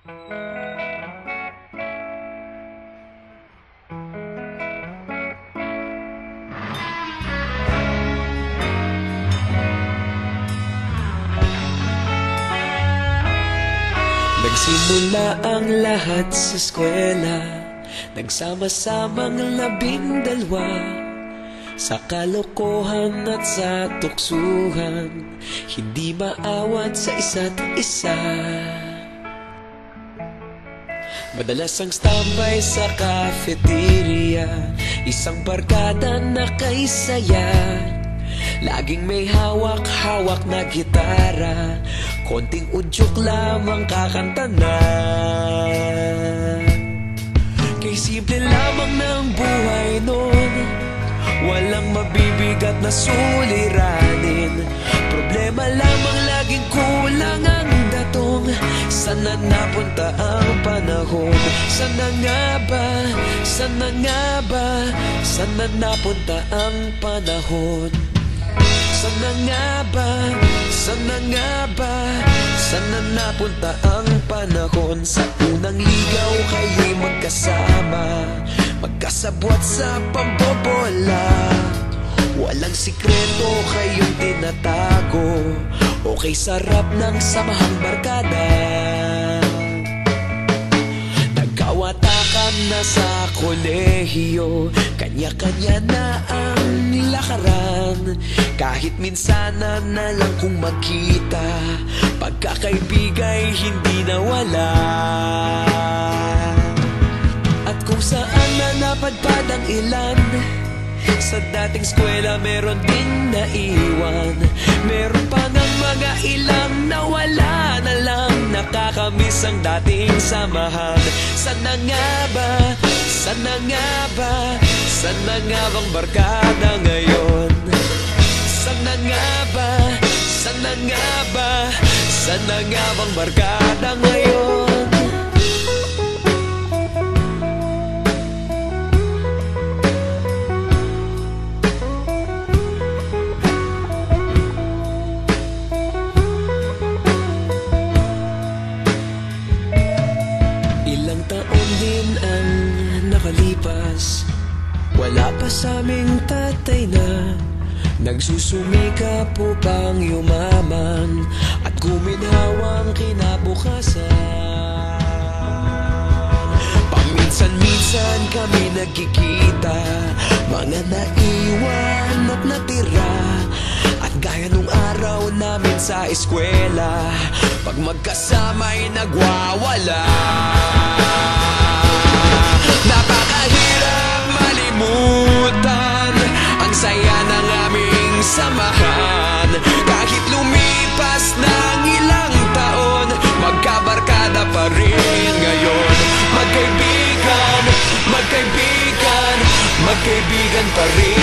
Nagsimula ang lahat sa eskwela, nagsama-samang 12 sa kalokohan at sa tuksuhan, hindi maawat sa isa't isa. Madalas ang standby sa cafeteria, isang barkada na kay saya. Laging may hawak-hawak na gitara, konting udyok lamang kakanta na. Kay simple lamang ng buhay nun, walang mabibigat na suliranin. Problema lamang laging kulang ang datong. Sana napunta ang panahon? Sana nga ba? Sana nga ba? Sana napunta ang panahon? Sana nga ba? Sana nga ba? Sana napunta ang panahon? Sa unang ligaw kayo'y magkasama, magkasabwat sa pambobola. Walang sikreto kayong tinatago, okay sarap ng samahang barkada. Nagkawatakan na sa kolehiyo, kanya-kanya na ang lakaran. Kahit minsan na lang kung magkita, pagkakaibigay hindi nawala. At kung saan na napadpad ang ilan, sa dating eskwela meron din naiwan. Meron pa ng mga ilang nawala na lang, nakakamiss ang dating samahan. Sana nga ba? Sana nga ba? Sana nga bang barkada ngayon? Sana nga ba? Sana nga ba? Sana nga bang barkada ngayon? Ilang taon din ang nakalipas, wala pa sa aming tatay na nagsusumikap upang yumaman at guminhawang kinabukasan. Paminsan-minsan kami nagkikita, mga naiwan at natira. At gaya nung araw namin sa eskwela, pag magkasama'y nagwawala. Napakahirap malimutan ang saya ng aming samahan. Kahit lumipas ng ilang taon, magkabarkada pa rin ngayon. Magkaibigan, magkaibigan, magkaibigan pa rin.